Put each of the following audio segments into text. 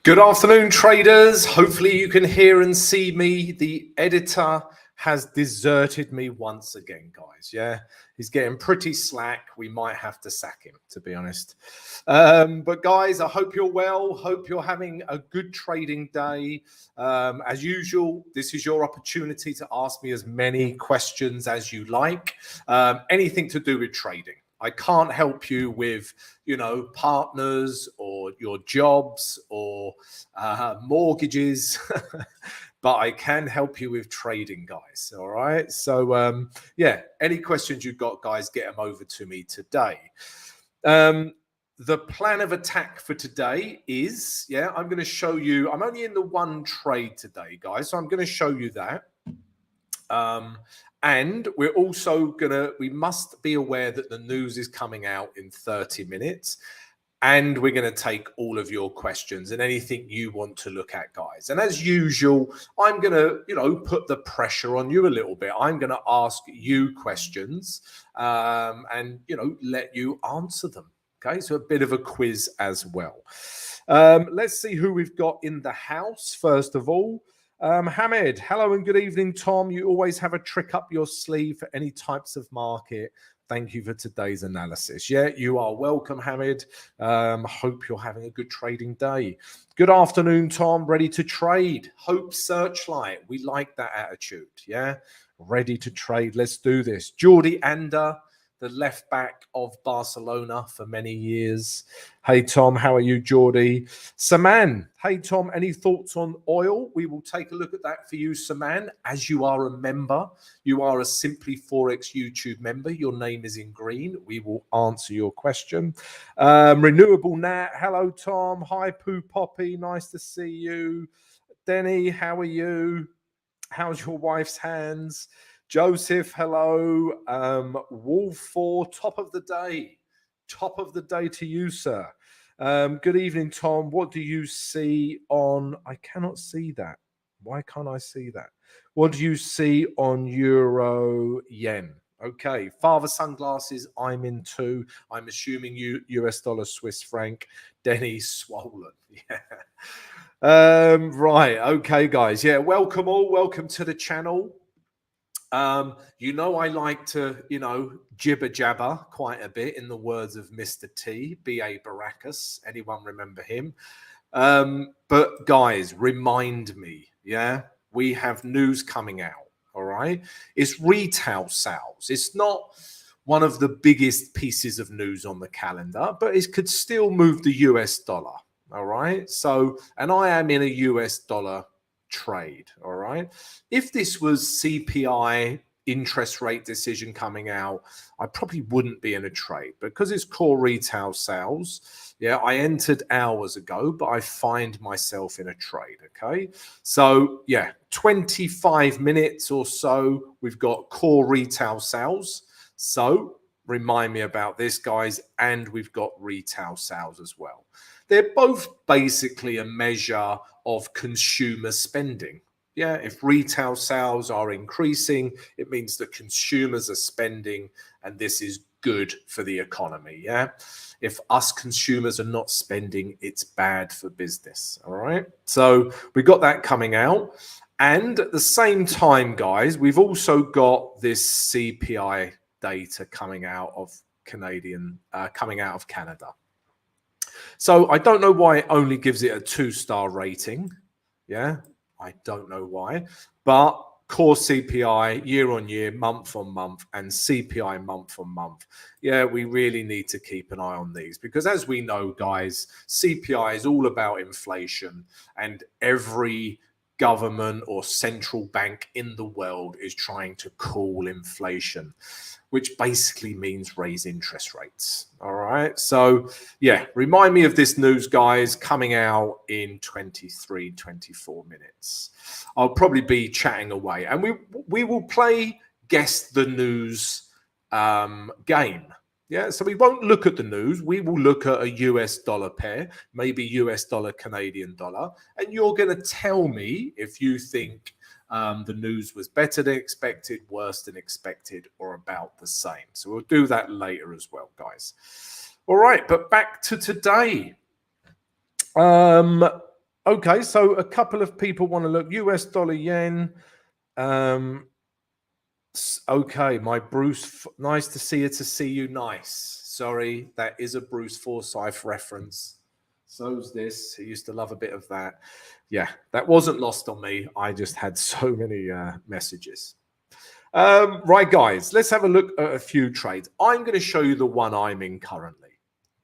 Good afternoon, traders. Hopefully you can hear and see me. The editor has deserted me once again, guys. Yeah, he's getting pretty slack. We might have to sack him, to be honest. But guys, I hope you're well. Hope you're having a good trading day. As usual, this is your opportunity to ask me as many questions as you like. Anything to do with trading. I can't help you with, partners or your jobs or mortgages, but I can help you with trading, guys. All right. So, yeah, any questions you've got, guys, get them over to me today. The plan of attack for today is, I'm going to show you, I'm only in the one trade today, guys. So I'm going to show you that. And we're also we must be aware that the news is coming out in 30 minutes. And we're going to take all of your questions and anything you want to look at, guys. And as usual, I'm going to, put the pressure on you a little bit. I'm going to ask you questions and, let you answer them. Okay, so a bit of a quiz as well. Let's see who we've got in the house, first of all. Hamid, hello and good evening, Tom. You always have a trick up your sleeve for any types of market. Thank you for today's analysis. Yeah, you are welcome, Hamid. Hope you're having a good trading day. Good afternoon, Tom. Ready to trade? Hope Searchlight. We like that attitude. Yeah, ready to trade. Let's do this. Jordi Ander, the left back of Barcelona for many years. Hey, Tom, how are you, Jordi? Saman, hey, Tom, any thoughts on oil? We will take a look at that for you, Saman. As you are a member, you are a Simply Forex YouTube member. Your name is in green. We will answer your question. Renewable Nat, hello, Tom. Hi, Poo Poppy, nice to see you. Denny, how are you? How's your wife's hands? Joseph, hello. Wolf 4, top of the day. Top of the day to you, sir. Good evening, Tom. What do you see on... I cannot see that. Why can't I see that? What do you see on Euro Yen? Okay, Father Sunglasses, I'm in too. I'm assuming you US dollar, Swiss franc. Denny swollen. Yeah. Right. Okay, guys. Yeah, welcome all. Welcome to the channel. I like to, jibber jabber quite a bit in the words of Mr. T, B.A. Baracus. Anyone remember him? But guys, remind me, we have news coming out, all right? It's retail sales. It's not one of the biggest pieces of news on the calendar, but it could still move the US dollar, all right? So, and I am in a US dollar trade, all right? If this was CPI interest rate decision coming out, I probably wouldn't be in a trade because it's core retail sales. Yeah, I entered hours ago, but I find myself in a trade, okay? So, 25 minutes or so, we've got core retail sales. So, remind me about this, guys, and we've got retail sales as well. They're both basically a measure of consumer spending. Yeah, if retail sales are increasing, it means that consumers are spending, and this is good for the economy. Yeah, if us consumers are not spending, it's bad for business. All right, so we got that coming out, and at the same time, guys, we've also got this CPI data coming out of Canada. So I don't know why it only gives it a 2-star rating. Yeah, I don't know why. But core CPI year on year, month on month, and CPI month on month. Yeah, we really need to keep an eye on these because as we know, guys, CPI is all about inflation, and every government or central bank in the world is trying to cool inflation, which basically means raise interest rates. All right. So, remind me of this news, guys, coming out in 23, 24 minutes. I'll probably be chatting away and we will play Guess the News game. Yeah. So we won't look at the news. We will look at a US dollar pair, maybe US dollar, Canadian dollar. And you're going to tell me if you think the news was better than expected, worse than expected, or about the same. So we'll do that later as well, guys. All right, but back to today. Okay, so a couple of people want to look US dollar yen. Okay, my Bruce, nice to see you. To see you, nice. Sorry, that is a Bruce Forsyth reference. So's this. He used to love a bit of that. Yeah, that wasn't lost on me. I just had so many messages. Right, guys, let's have a look at a few trades. I'm going to show you the one I'm in currently.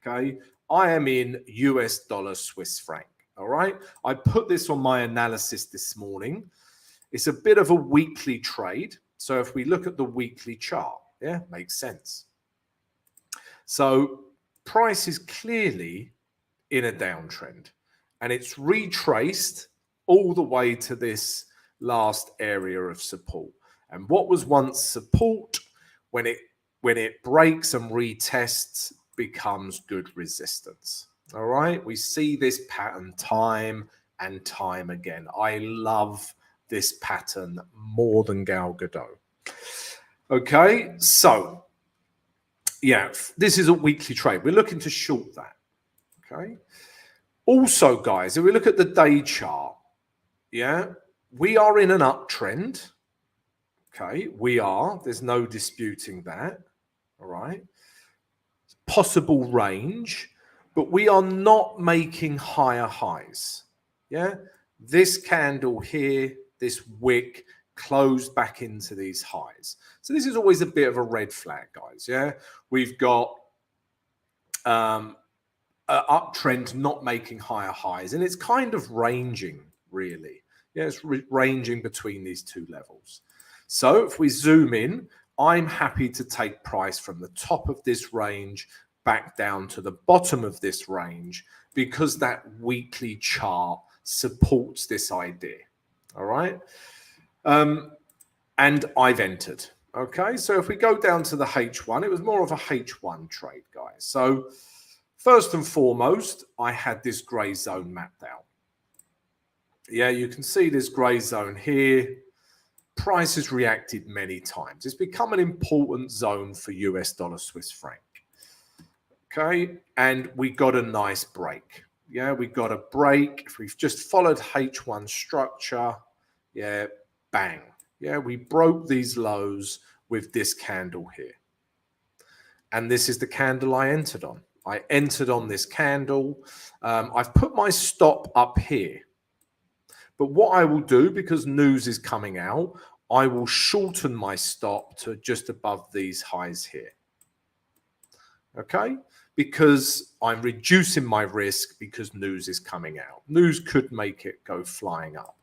Okay, I am in US dollar Swiss franc. All right, I put this on my analysis this morning. It's a bit of a weekly trade. So if we look at the weekly chart, yeah, makes sense. So price is clearly in a downtrend, and it's retraced all the way to this last area of support. And what was once support, when it breaks and retests, becomes good resistance. All right, we see this pattern time and time again. I love this pattern more than Gal Gadot. Okay, so yeah, this is a weekly trade. We're looking to short that. Okay. Also, guys, if we look at the day chart, yeah, we are in an uptrend. Okay, we are. There's no disputing that. All right. Possible range, but we are not making higher highs. Yeah, this candle here, this wick closed back into these highs. So this is always a bit of a red flag, guys. Yeah, we've got an uptrend not making higher highs, and it's kind of ranging, really. Yeah, it's ranging between these two levels. So if we zoom in, I'm happy to take price from the top of this range back down to the bottom of this range, because that weekly chart supports this idea. All right. And I've entered. Okay. So if we go down to the H1, it was more of a H1 trade, guys. So first and foremost, I had this gray zone mapped out. Yeah, you can see this gray zone here. Price has reacted many times. It's become an important zone for US dollar Swiss franc. Okay, and we got a nice break. Yeah, we got a break. If we've just followed H1 structure, yeah, bang. Yeah, we broke these lows with this candle here. And this is the candle I entered on. I entered on this candle. I've put my stop up here. But what I will do, because news is coming out, I will shorten my stop to just above these highs here. Okay? Because I'm reducing my risk because news is coming out. News could make it go flying up.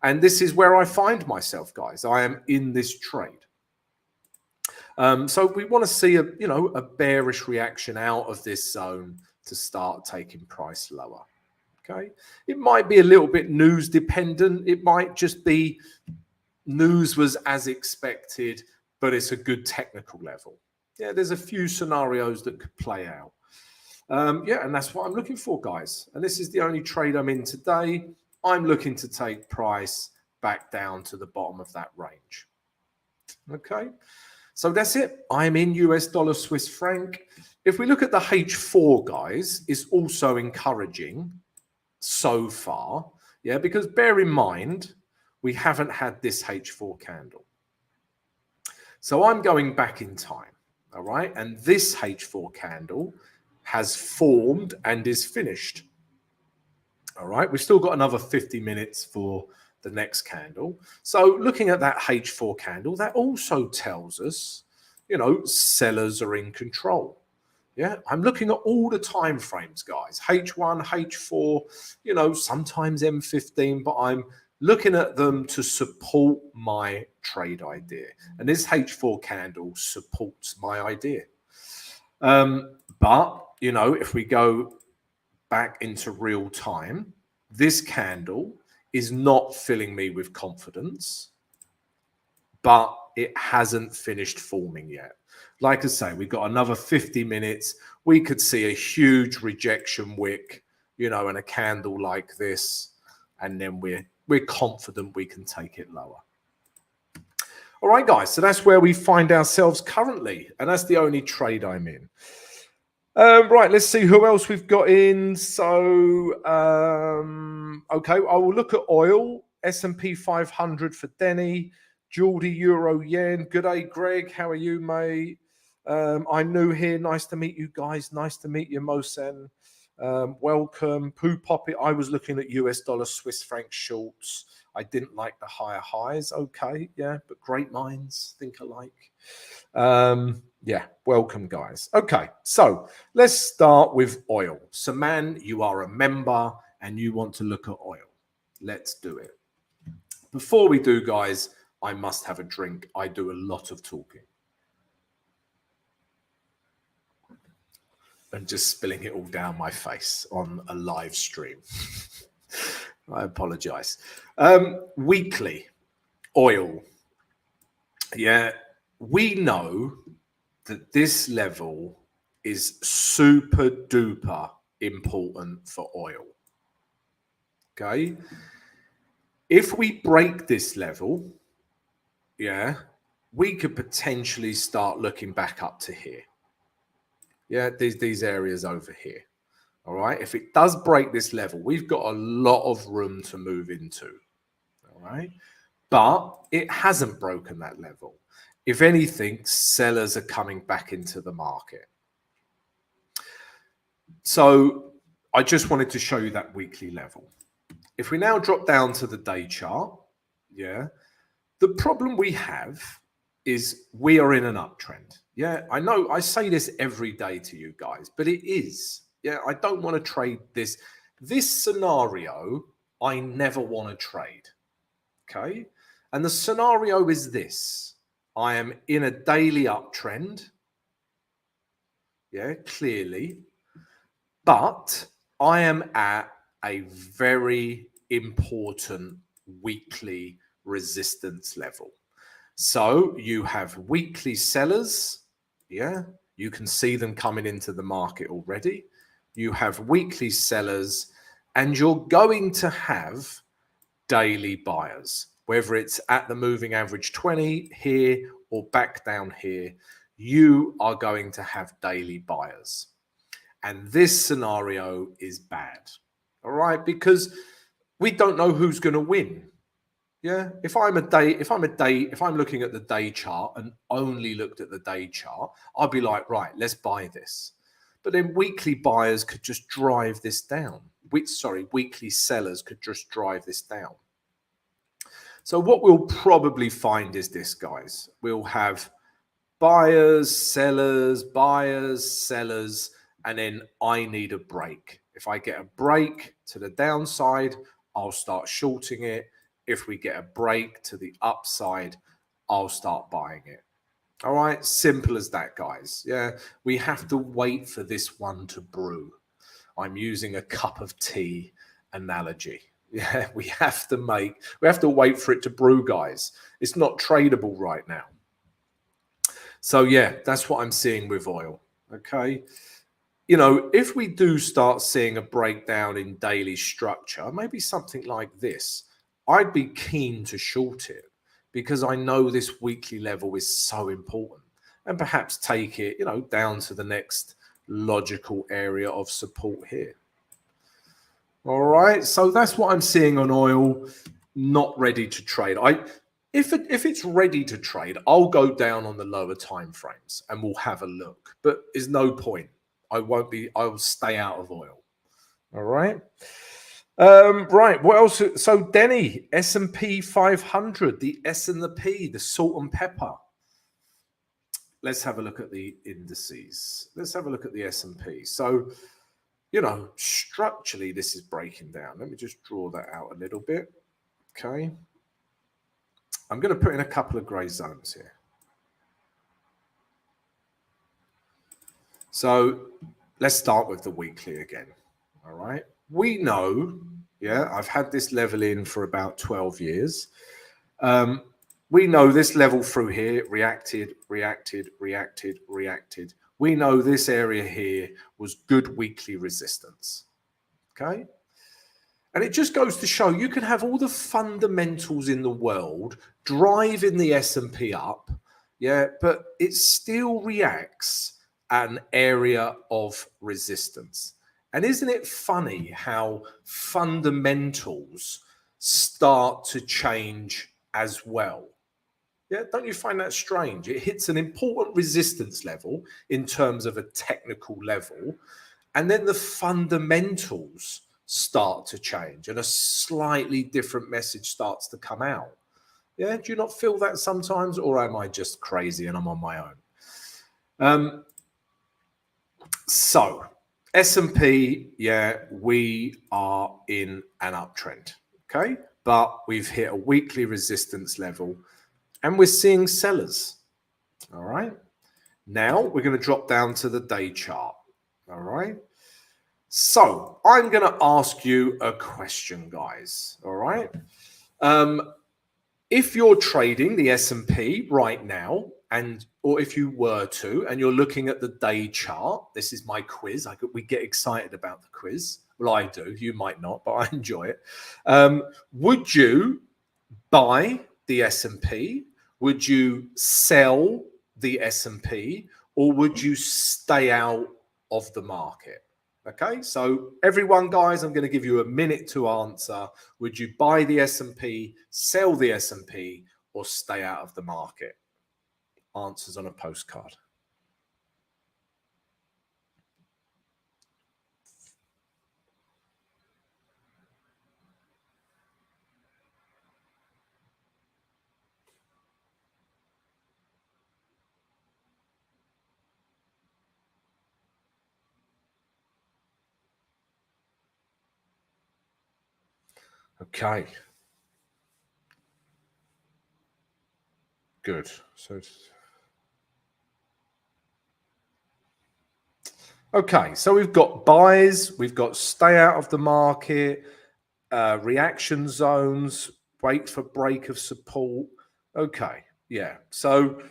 And this is where I find myself, guys. I am in this trade. So we want to see a bearish reaction out of this zone to start taking price lower. Okay, it might be a little bit news dependent. It might just be news was as expected, but it's a good technical level. Yeah, there's a few scenarios that could play out. Yeah, and that's what I'm looking for, guys. And this is the only trade I'm in today. I'm looking to take price back down to the bottom of that range. Okay, so that's it. I'm in US dollar Swiss franc. If we look at the H4, guys, it's also encouraging so far. Yeah, because bear in mind, we haven't had this H4 candle. So I'm going back in time. All right. And this H4 candle has formed and is finished. All right. We've still got another 50 minutes for the next candle. So looking at that H4 candle, that also tells us, sellers are in control. Yeah, I'm looking at all the time frames, guys. H1, H4, sometimes M15, but I'm looking at them to support my trade idea. And this H4 candle supports my idea. But, if we go back into real time, this candle is not filling me with confidence, but it hasn't finished forming yet. Like I say, we've got another 50 minutes. We could see a huge rejection wick, and a candle like this, and then we're confident we can take it lower. All right, guys, so that's where we find ourselves currently, and that's the only trade I'm in. Right, let's see who else we've got in. So, okay, I will look at oil, S&P 500 for Denny, Geordie, Euro, Yen. Good day, Greg. How are you, mate? I'm new here. Nice to meet you guys. Nice to meet you, Mosen. Welcome. Poo Poppy. I was looking at US dollar, Swiss franc shorts. I didn't like the higher highs. Okay, yeah, but great minds think alike. Yeah, welcome, guys. Okay, so let's start with oil. Saman, you are a member and you want to look at oil. Let's do it. Before we do, guys, I must have a drink. I do a lot of talking. And just spilling it all down my face on a live stream. I apologize. Weekly oil. Yeah, we know that this level is super duper important for oil. Okay. If we break this level, yeah, we could potentially start looking back up to here. Yeah, these areas over here. All right. If it does break this level, we've got a lot of room to move into. All right. But it hasn't broken that level. If anything, sellers are coming back into the market. So I just wanted to show you that weekly level. If we now drop down to the day chart, yeah, the problem we have is we are in an uptrend. Yeah, I know I say this every day to you guys, but it is. Yeah, I don't want to trade this. This scenario, I never want to trade. Okay. And the scenario is this. I am in a daily uptrend. Yeah, clearly. But I am at a very important weekly resistance level. So you have weekly sellers. Yeah, you can see them coming into the market already. You have weekly sellers, and you're going to have daily buyers, whether it's at the moving average 20 here or back down here, you are going to have daily buyers. And this scenario is bad. All right, because we don't know who's going to win. Yeah, if I'm looking at the day chart and only looked at the day chart, I'd be like, right, let's buy this. But then weekly buyers could just drive this down. Weekly sellers could just drive this down. So what we'll probably find is this, guys. We'll have buyers, sellers, and then I need a break. If I get a break to the downside, I'll start shorting it. If we get a break to the upside, I'll start buying it. All right, simple as that, guys. Yeah, we have to wait for this one to brew. I'm using a cup of tea analogy. Yeah, we have to wait for it to brew, guys. It's not tradable right now. So yeah, that's what I'm seeing with oil. Okay. You know, if we do start seeing a breakdown in daily structure, maybe something like this, I'd be keen to short it because I know this weekly level is so important, and perhaps take it, you know, down to the next logical area of support here. All right, so that's what I'm seeing on oil. Not ready to trade. If it's ready to trade, I'll go down on the lower time frames and we'll have a look. But there's no point. I will stay out of oil. All right. Right. What else? So Denny, S&P 500, the S and the P, the salt and pepper. Let's have a look at the indices. Let's have a look at the S&P. So, you know, structurally, this is breaking down. Let me just draw that out a little bit. Okay. I'm going to put in a couple of gray zones here. So let's start with the weekly again. All right. We know, yeah, I've had this level in for about 12 years. We know this level through here reacted. We know this area here was good weekly resistance. Okay. And it just goes to show you can have all the fundamentals in the world driving the S&P up, yeah, but it still reacts an area of resistance. And isn't it funny how fundamentals start to change as well? Yeah, don't you find that strange? It hits an important resistance level in terms of a technical level, and then the fundamentals start to change and a slightly different message starts to come out. Yeah, do you not feel that sometimes, or am I just crazy and I'm on my own? So S&P, yeah, we are in an uptrend, okay? But we've hit a weekly resistance level and we're seeing sellers, all right? Now we're going to drop down to the day chart, all right? So I'm going to ask you a question, guys, all right? If you're trading the S&P right now, or if you were to, and you're looking at the day chart, this is my quiz. We get excited about the quiz. Well, I do. You might not, but I enjoy it. Would you buy the S&P? Would you sell the S&P? Or would you stay out of the market? Okay, so everyone, guys, I'm going to give you a minute to answer. Would you buy the S&P, sell the S&P, or stay out of the market? Answers on a postcard. Okay. Good. Okay, so we've got buys, we've got stay out of the market, reaction zones, wait for break of support. Okay, yeah, so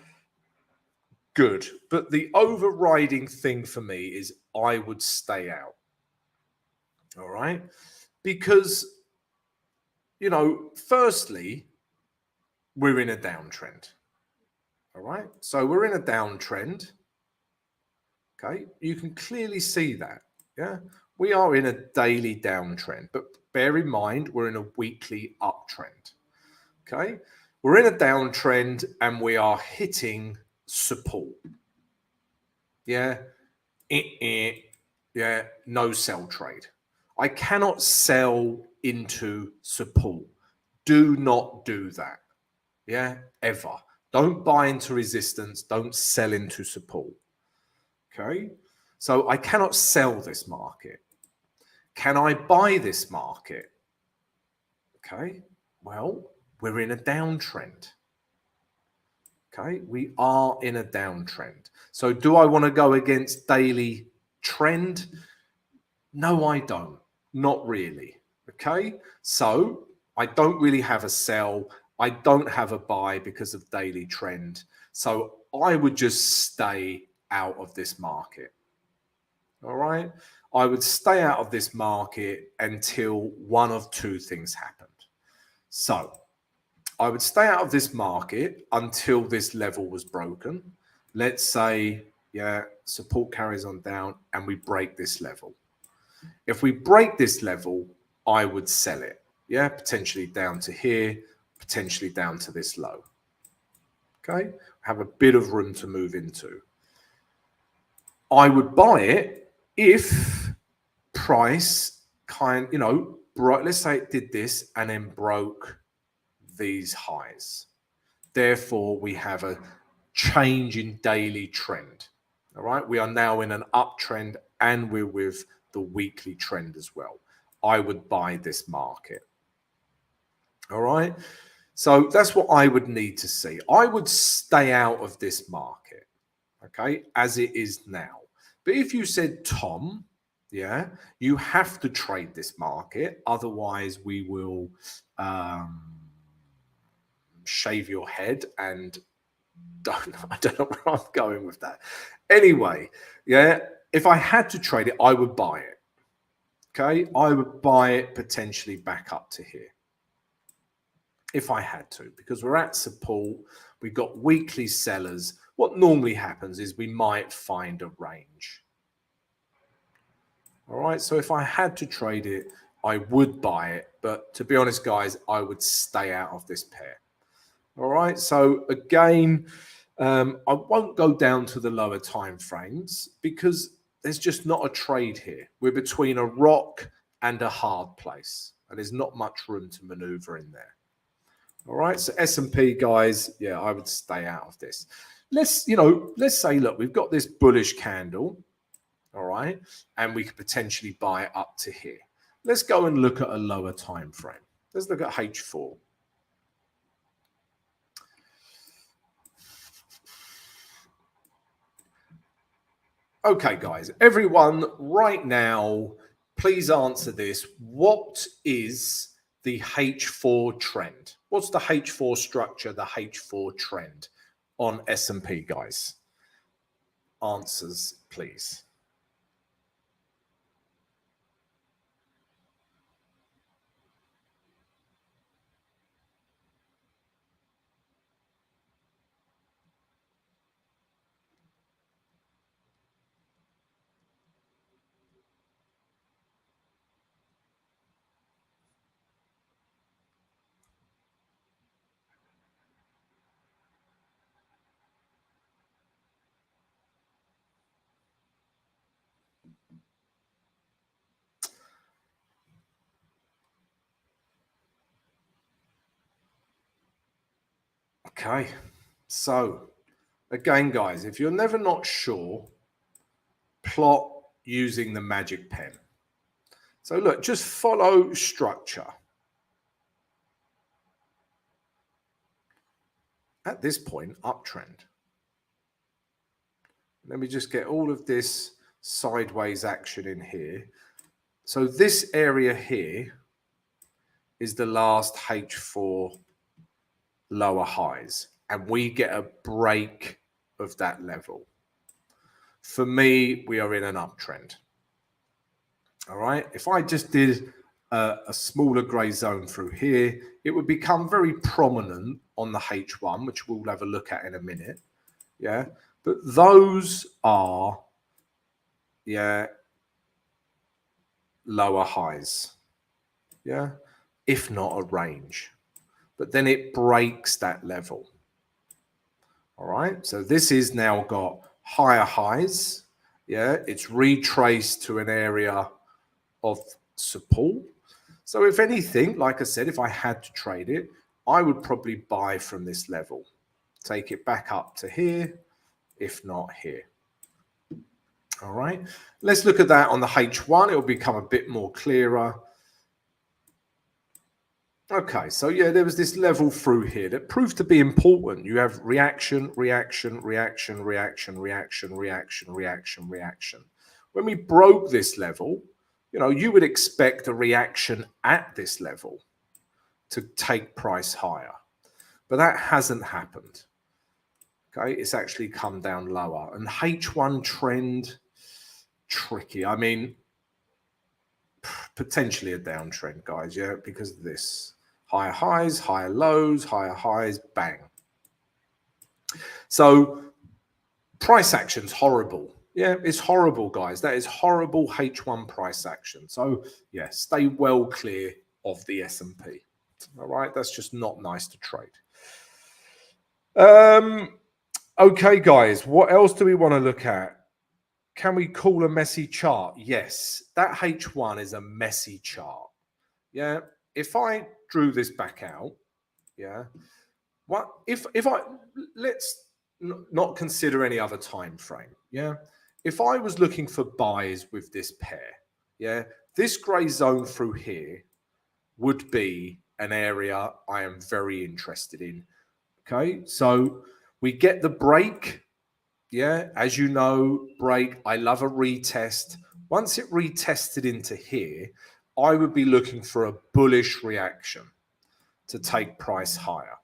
good. But the overriding thing for me is I would stay out. All right, because, you know, firstly, we're in a downtrend. All right, so we're in a downtrend. Okay, you can clearly see that. Yeah, we are in a daily downtrend, but bear in mind we're in a weekly uptrend. Okay, we're in a downtrend and we are hitting support. Yeah, yeah, no sell trade. I cannot sell into support. Do not do that. Yeah, ever. Don't buy into resistance. Don't sell into support. Okay, so I cannot sell this market. Can I buy this market? Okay, well, we're in a downtrend. Okay, we are in a downtrend. So do I want to go against daily trend? No, I don't. Not really. Okay, so I don't really have a sell. I don't have a buy because of daily trend. So I would just stay out of this market. All right, I would stay out of this market until one of two things happened. So I would stay out of this market until this level was broken. Let's say, yeah, support carries on down and we break this level. If we break this level, I would sell it. Yeah, potentially down to here, potentially down to this low. Okay, have a bit of room to move into. I would buy it if price let's say it did this and then broke these highs. Therefore, we have a change in daily trend. All right, we are now in an uptrend and we're with the weekly trend as well. I would buy this market. All right, so that's what I would need to see. I would stay out of this market, okay, as it is now. But if you said, Tom, yeah, you have to trade this market, otherwise we will shave your head, and I don't know where I'm going with that. Anyway, yeah, if I had to trade it, I would buy it. Okay, I would buy it potentially back up to here. if I had to, because we're at support, we've got weekly sellers. What normally happens is we might find a range. All right, so if I had to trade it, I would buy it. But to be honest, guys, I would stay out of this pair. All right, so again, I won't go down to the lower time frames because there's just not a trade here. We're between a rock and a hard place, and there's not much room to maneuver in there. All right, so S&P, guys, yeah, I would stay out of this. Let's say, look, we've got this bullish candle. All right, and we could potentially buy it up to here. Let's go and look at a lower time frame. Let's look at H4. Okay, guys, everyone, right now, please answer this. What is the H4 trend? What's the H4 structure, the H4 trend on S&P, guys? Answers, please. Okay, so again, guys, if you're never not sure, plot using the magic pen. So look, just follow structure. At this point, uptrend. Let me just get all of this sideways action in here. So this area here is the last H4 lower highs, and we get a break of that level. For me, we are in an uptrend. All right. If I just did a smaller gray zone through here, it would become very prominent on the H1, which we'll have a look at in a minute. Yeah. But those are, yeah, lower highs. Yeah. If not a range. But then it breaks that level. All right. So this is now got higher highs. Yeah. It's retraced to an area of support. So if anything, like I said, if I had to trade it, I would probably buy from this level, take it back up to here, if not here. All right, let's look at that on the H1. It will become a bit more clearer. Okay, so yeah, there was this level through here that proved to be important. You have reaction, reaction, reaction, reaction, reaction, reaction, reaction, reaction. When we broke this level, you know, you would expect a reaction at this level to take price higher, but that hasn't happened. Okay, it's actually come down lower. And H1 trend, tricky. I mean, potentially a downtrend, guys, yeah, because of this. Higher highs, higher lows, higher highs, bang. So price action's horrible. Yeah, it's horrible, guys. That is horrible H1 price action. So yeah, stay well clear of the S&P. All right, that's just not nice to trade. Okay, guys, what else do we want to look at? Can we call a messy chart? Yes, that H1 is a messy chart. Yeah, if I drew this back out, yeah, what if I let's not consider any other time frame, yeah. If I was looking for buys with this pair, yeah, this gray zone through here would be an area I am very interested in. Okay, so we get the break. Yeah, as you know, break. I love a retest. Once it retested into here, I would be looking for a bullish reaction to take price higher.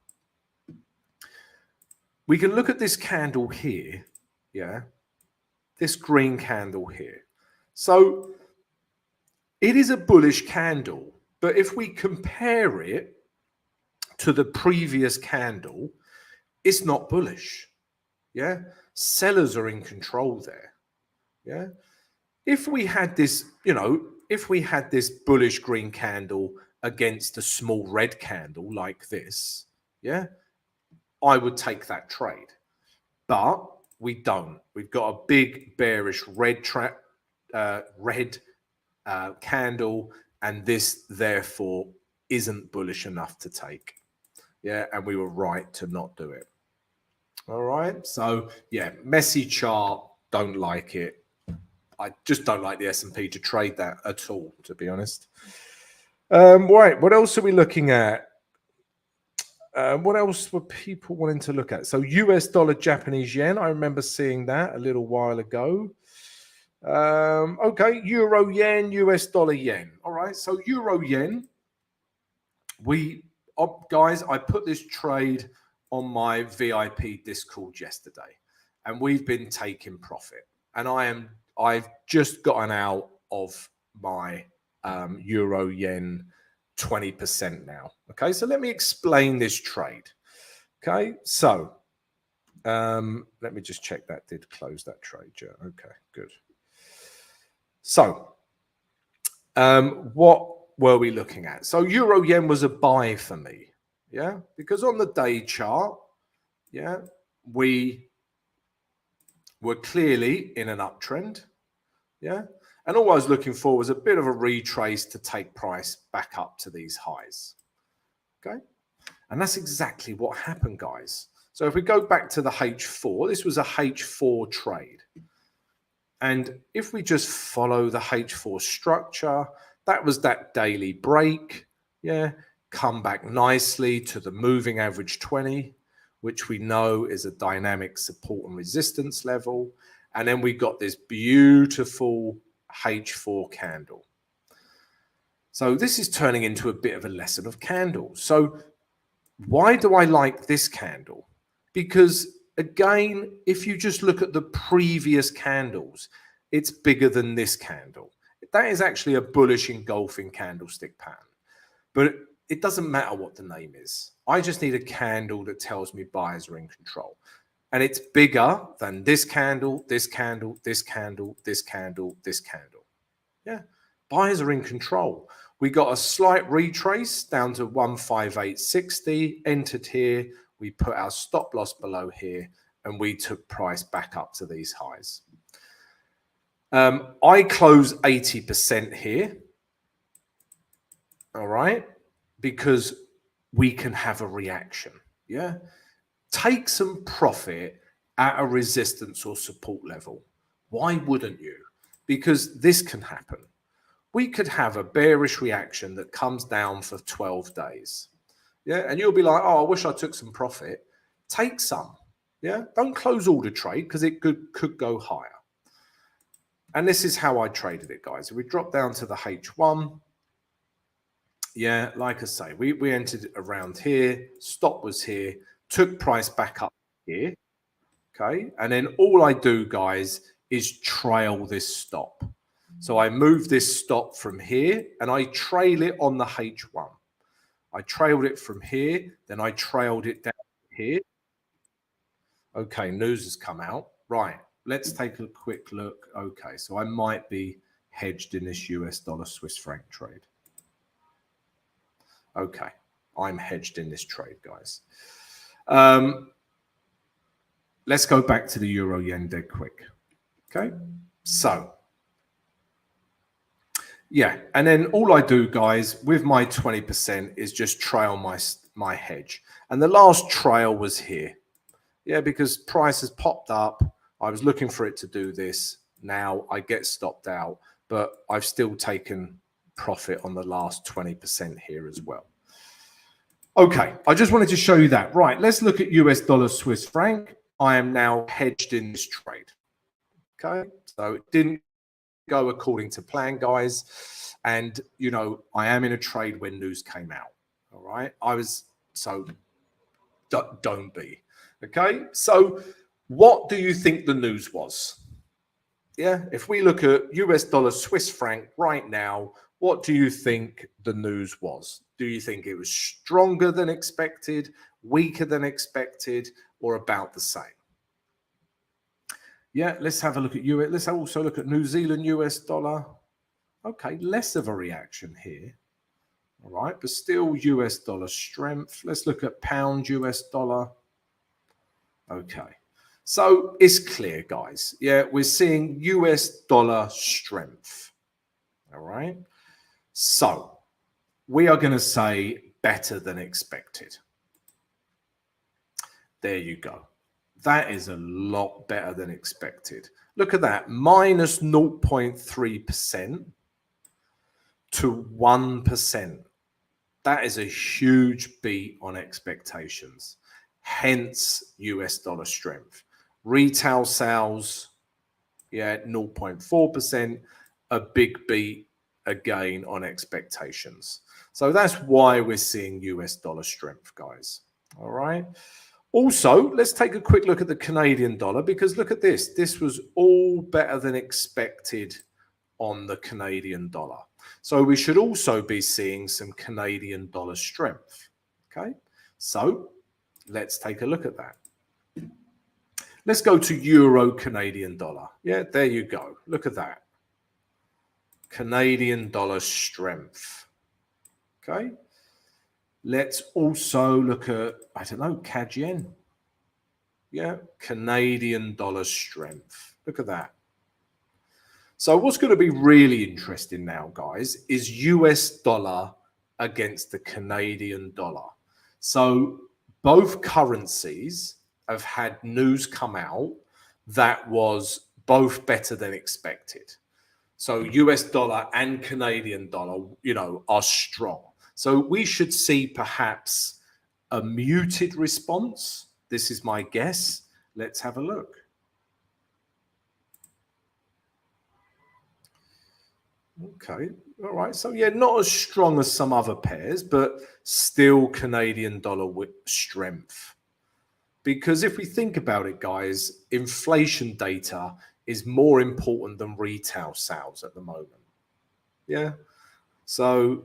We can look at this candle here. Yeah, this green candle here. So it is a bullish candle, but if we compare it to the previous candle, it's not bullish. Yeah. Sellers are in control there. Yeah. If we had this, if we had this bullish green candle against a small red candle like this, yeah, I would take that trade. But we don't. We've got a big bearish red candle, and this therefore isn't bullish enough to take. Yeah, and we were right to not do it. All right. So yeah, messy chart. Don't like it. I just don't like the S&P to trade that at all, to be honest. Right. What else are we looking at? What else were people wanting to look at? So US dollar, Japanese yen. I remember seeing that a little while ago. Okay. Euro yen, US dollar yen. All right. So Euro yen. Guys, I put this trade on my VIP Discord yesterday, and we've been taking profit. And I've just gotten out of my Euro yen 20% now. Okay, so let me explain this trade. Okay, so let me just check that did close that trade. Yeah. Okay, good. So what were we looking at? So Euro yen was a buy for me. Yeah, because on the day chart, yeah, we were clearly in an uptrend. Yeah. And all I was looking for was a bit of a retrace to take price back up to these highs. Okay. And that's exactly what happened, guys. So if we go back to the H4, this was a H4 trade. And if we just follow the H4 structure, that was that daily break. Yeah. Come back nicely to the moving average 20, which we know is a dynamic support and resistance level. And then we got this beautiful H4 candle. So this is turning into a bit of a lesson of candles. So why do I like this candle? Because again, if you just look at the previous candles, it's bigger than this candle. That is actually a bullish engulfing candlestick pattern. But it doesn't matter what the name is. I just need a candle that tells me buyers are in control. And it's bigger than this candle, this candle, this candle, this candle, this candle. Yeah, buyers are in control. We got a slight retrace down to 158.60, entered here. We put our stop loss below here, and we took price back up to these highs. I close 80% here. All right, because we can have a reaction. Yeah. Take some profit at a resistance or support level. Why wouldn't you? Because this can happen. We could have a bearish reaction that comes down for 12 days. Yeah. And you'll be like, oh, I wish I took some profit. Take some. Yeah. Don't close all the trade because it could go higher. And this is how I traded it, guys. If we drop down to the H1, yeah, like I say, we entered around here. Stop was here. Took price back up here. Okay. And then all I do, guys, is trail this stop. So I move this stop from here and I trail it on the H1. I trailed it from here. Then I trailed it down here. Okay. News has come out. Right. Let's take a quick look. Okay. So I might be hedged in this US dollar Swiss franc trade. Okay. I'm hedged in this trade, guys. Let's go back to the euro yen dead quick. Okay. So yeah. And then all I do, guys, with my 20% is just trail my hedge. And the last trail was here. Yeah, because price has popped up. I was looking for it to do this. Now I get stopped out, but I've still taken profit on the last 20% here as well. Okay, I just wanted to show you that. Right, let's look at US dollar Swiss franc. I am now hedged in this trade. Okay, so it didn't go according to plan, guys. And, you know, I am in a trade when news came out. All right, so don't be. Okay, so what do you think the news was? Yeah, if we look at US dollar Swiss franc right now, What do you think the news was? Do you think it was stronger than expected, weaker than expected, or about the same? Yeah, let's have a look at US. Let's also look at New Zealand US dollar. Okay, less of a reaction here. All right, but still US dollar strength. Let's look at pound US dollar. Okay, so it's clear, guys. Yeah, we're seeing US dollar strength. All right, so we are going to say better than expected. There you go. That is a lot better than expected. Look at that, minus 0.3% to 1%. That is a huge beat on expectations. Hence, US dollar strength. Retail sales, yeah, 0.4%, a big beat again on expectations. So that's why we're seeing US dollar strength, guys. All right. Also, let's take a quick look at the Canadian dollar, because look at this. This was all better than expected on the Canadian dollar. So we should also be seeing some Canadian dollar strength. Okay, so let's take a look at that. Let's go to Euro Canadian dollar. Yeah, there you go. Look at that. Canadian dollar strength. Okay. Let's also look at, I don't know, CAD yen. Yeah, Canadian dollar strength. Look at that. So what's going to be really interesting now, guys, is US dollar against the Canadian dollar. So both currencies have had news come out that was both better than expected. So US dollar and Canadian dollar, you know, are strong. So we should see perhaps a muted response. This is my guess. Let's have a look. Okay, all right. So yeah, not as strong as some other pairs, but still Canadian dollar with strength. Because if we think about it, guys, inflation data is more important than retail sales at the moment. Yeah. So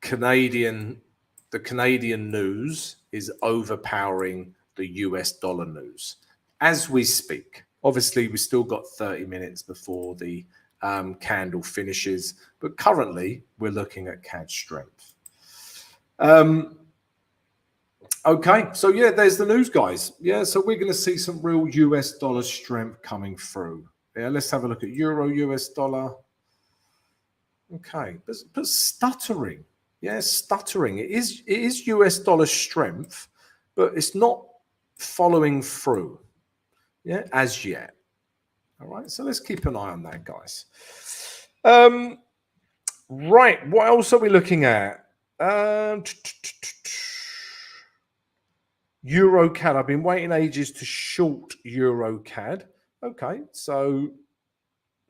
the Canadian news is overpowering the US dollar news as we speak. Obviously, we still got 30 minutes before the candle finishes, but currently we're looking at CAD strength. Okay, so yeah, there's the news, guys. Yeah, so we're going to see some real US dollar strength coming through. Yeah, let's have a look at Euro US dollar. Okay, but stuttering. Yeah, stuttering. It is US dollar strength, but it's not following through. Yeah, as yet. All right, so let's keep an eye on that, guys. Right, what else are we looking at? EuroCAD. I've been waiting ages to short EuroCAD. Okay, so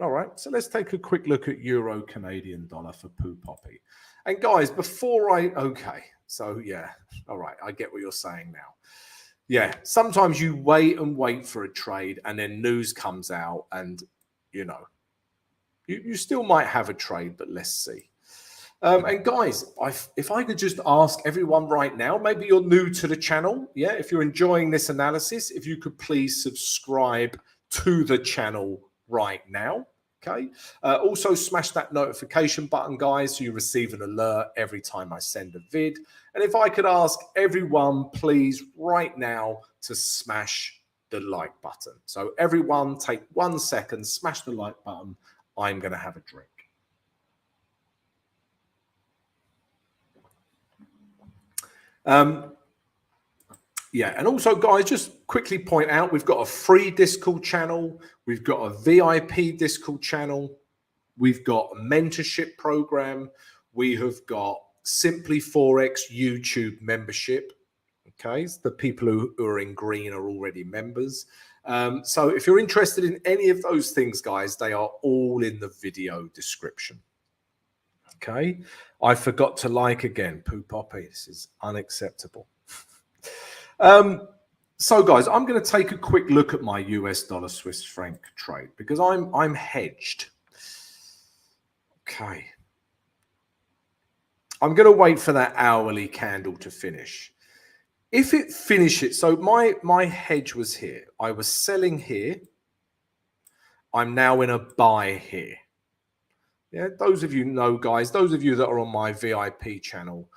all right, so let's take a quick look at Euro Canadian dollar for Poo Poppy. And guys, okay, so yeah, all right, I get what you're saying now. Yeah, sometimes you wait and wait for a trade and then news comes out and, you know, you still might have a trade, but let's see. And guys, if I could just ask everyone right now, maybe you're new to the channel. Yeah, if you're enjoying this analysis, if you could please subscribe to the channel right now. Okay. Also smash that notification button, guys, so you receive an alert every time I send a vid. And if I could ask everyone, please, right now to smash the like button. So everyone take 1 second, smash the like button. I'm going to have a drink. Yeah, and also, guys, just quickly point out, we've got a free Discord channel. We've got a VIP Discord channel. We've got a mentorship program. We have got Simply Forex YouTube membership. Okay, so the people who are in green are already members. So if you're interested in any of those things, guys, they are all in the video description. Okay, I forgot to like again, Poo Poppy. This is unacceptable. So guys, I'm going to take a quick look at my US dollar Swiss franc trade because I'm hedged. Okay. I'm going to wait for that hourly candle to finish. If it finishes, so my hedge was here. I was selling here. I'm now in a buy here. Yeah, those of you know, guys, those of you that are on my VIP channel,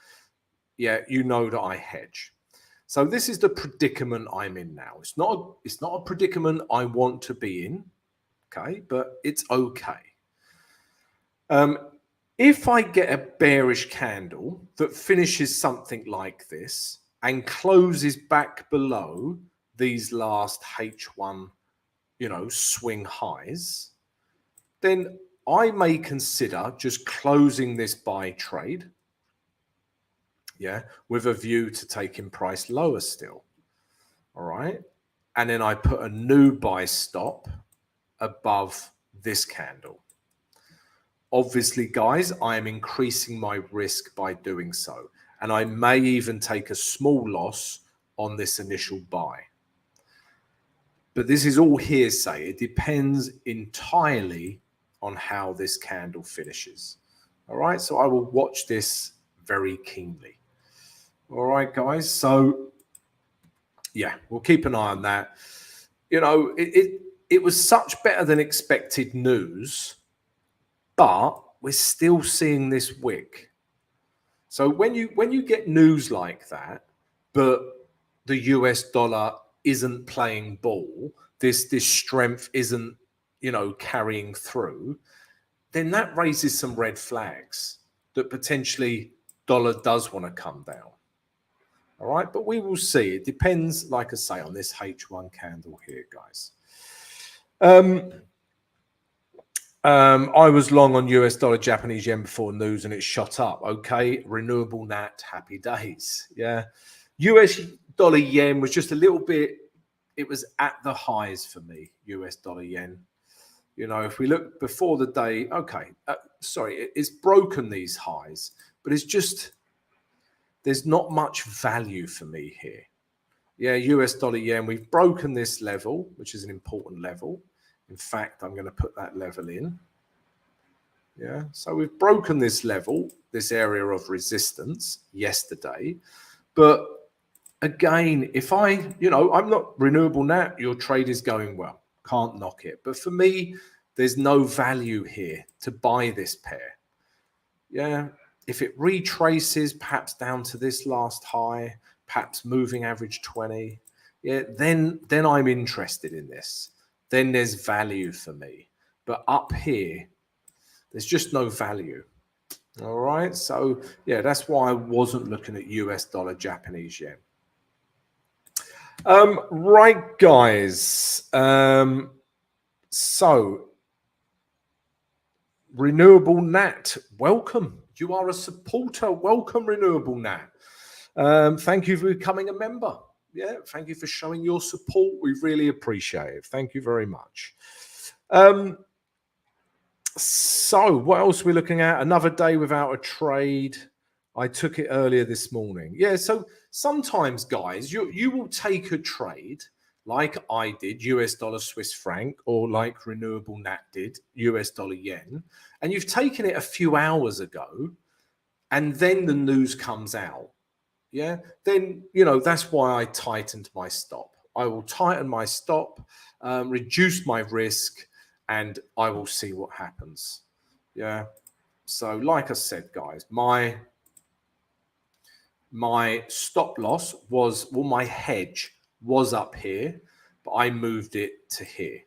yeah, you know that I hedge. So this is the predicament I'm in now. It's not a predicament I want to be in, okay, but it's okay. If I get a bearish candle that finishes something like this and closes back below these last H1, swing highs, then I may consider just closing this buy trade, yeah, with a view to taking price lower still. All right. And then I put a new buy stop above this candle. Obviously, guys, I am increasing my risk by doing so. And I may even take a small loss on this initial buy. But this is all hearsay. It depends entirely on how this candle finishes. All right. So I will watch this very keenly. All right, guys. So yeah, we'll keep an eye on that. It was such better than expected news, but we're still seeing this wick. So when you get news like that, but the US dollar isn't playing ball, this strength isn't, carrying through, then that raises some red flags that potentially dollar does want to come down. All right, but we will see. It depends, like I say, on this H1 candle here, guys. I was long on US dollar, Japanese yen before news and it shot up. Okay, renewable nat, happy days. Yeah, US dollar yen was just a little bit, it was at the highs for me, US dollar yen. If we look before the day, okay, sorry, it's broken these highs, but it's just, there's not much value for me here. Yeah, US dollar yen, we've broken this level, which is an important level. In fact, I'm going to put that level in. Yeah, so we've broken this level, this area of resistance yesterday. But again, if I'm not renewable nat, your trade is going well. Can't knock it. But for me, there's no value here to buy this pair. Yeah, if it retraces perhaps down to this last high, perhaps moving average 20, yeah, then I'm interested in this. Then there's value for me. But up here, there's just no value. All right. So yeah, that's why I wasn't looking at US dollar, Japanese yen. Right, guys. So Renewable Nat, welcome. You are a supporter. Welcome, Renewable Nat. Thank you for becoming a member. Yeah, thank you for showing your support. We really appreciate it. Thank you very much. So what else are we looking at? Another day without a trade. I took it earlier this morning. Yeah, so sometimes, guys, you will take a trade like I did, US dollar, Swiss franc, or like Renewable Nat did, US dollar, yen, and you've taken it a few hours ago, and then the news comes out. Yeah, then, that's why I tightened my stop. I will tighten my stop, reduce my risk, and I will see what happens. Yeah. So like I said, guys, my stop loss was, well, my hedge was up here, but I moved it to here.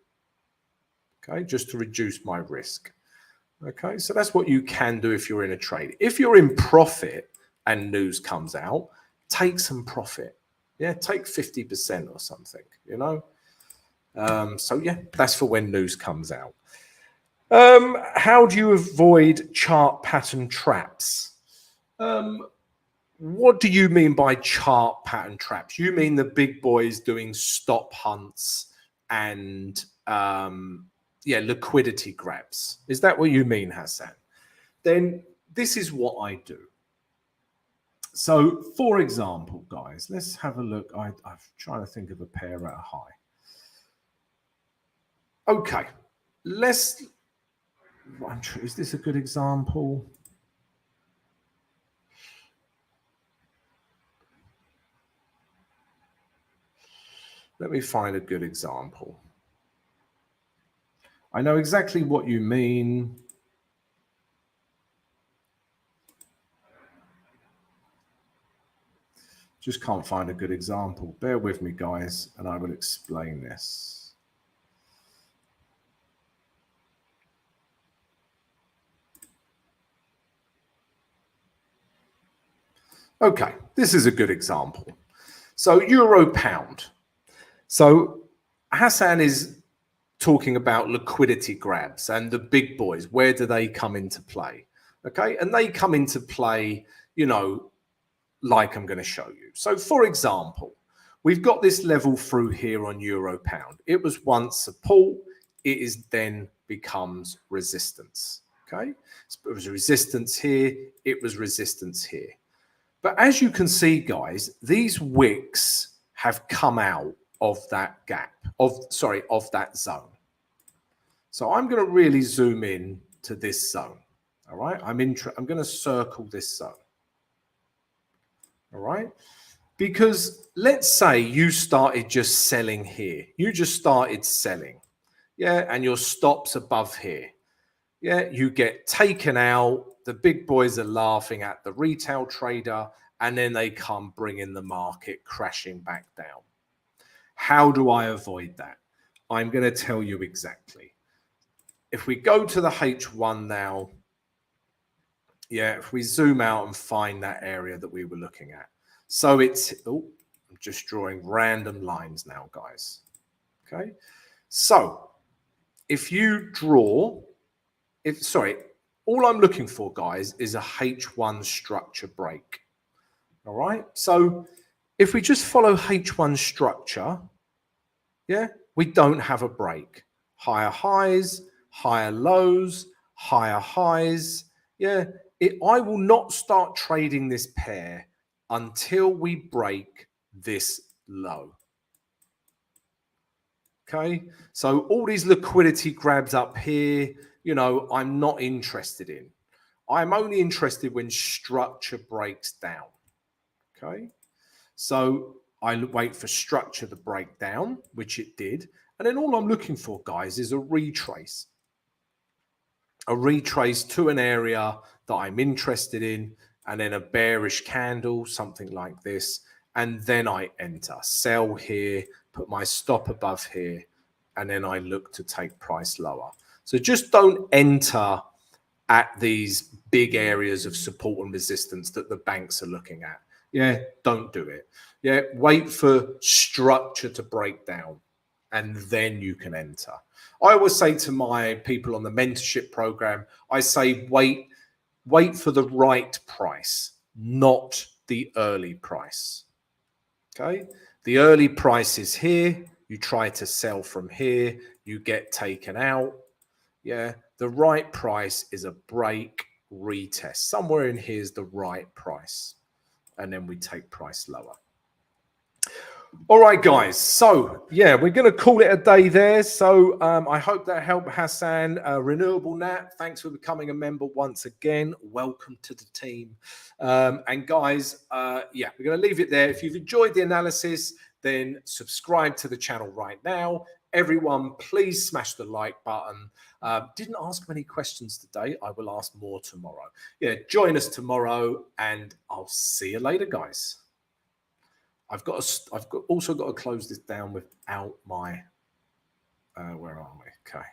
Okay, just to reduce my risk. Okay, so that's what you can do if you're in a trade. If you're in profit and news comes out, take some profit. Yeah, take 50% or something, So yeah, that's for when news comes out. How do you avoid chart pattern traps? What do you mean by chart pattern traps? You mean the big boys doing stop hunts and liquidity grabs? Is that what you mean, Hassan? Then this is what I do. So, for example, guys, let's have a look. I'm trying to think of a pair at a high. Okay, is this a good example? Let me find a good example. I know exactly what you mean. Just can't find a good example. Bear with me, guys, and I will explain this. Okay, this is a good example. So euro pound. So Hassan is talking about liquidity grabs and the big boys. Where do they come into play? Okay, and they come into play, you know, like I'm going to show you. So for example, we've got this level through here on euro pound. It was once support. It is then becomes resistance. Okay, so it was resistance here. It was resistance here. But as you can see, guys, these wicks have come out of that gap, of that zone. So I'm going to really zoom in to this zone. All right, I'm going to circle this zone. All right, because let's say you started just selling here. You just started selling, yeah, and your stop's above here. Yeah, you get taken out. The big boys are laughing at the retail trader, and then they come bringing the market crashing back down. How do I avoid that? I'm going to tell you exactly. If we go to the H1 now, yeah, if we zoom out and find that area that we were looking at. So it's, oh, I'm just drawing random lines now, guys. Okay. So if you draw, all I'm looking for, guys, is a H1 structure break. All right. So if we just follow H1 structure, yeah, we don't have a break. Higher highs, higher lows, higher highs. Yeah, I will not start trading this pair until we break this low. Okay, so all these liquidity grabs up here, you know, I'm not interested in. I'm only interested when structure breaks down. Okay, so I wait for structure to break down, which it did. And then all I'm looking for, guys, is a retrace. A retrace to an area that I'm interested in, and then a bearish candle, something like this. And then I enter, sell here, put my stop above here, and then I look to take price lower. So just don't enter at these big areas of support and resistance that the banks are looking at. Yeah, don't do it. Yeah, wait for structure to break down and then you can enter. I always say to my people on the mentorship program, I say, wait for the right price, not the early price. Okay. The early price is here. You try to sell from here. You get taken out. Yeah. The right price is a break retest. Somewhere in here is the right price. And then we take price lower. All right, guys. So, yeah, we're going to call it a day there. So I hope that helped, Hassan. Renewable Nat, thanks for becoming a member once again. Welcome to the team. And guys, yeah, we're going to leave it there. If you've enjoyed the analysis, then subscribe to the channel right now. Everyone, please smash the like button. Didn't ask many questions today. I will ask more tomorrow. Yeah, join us tomorrow, and I'll see you later, guys. I've also got to close this down without my, where are we? Okay.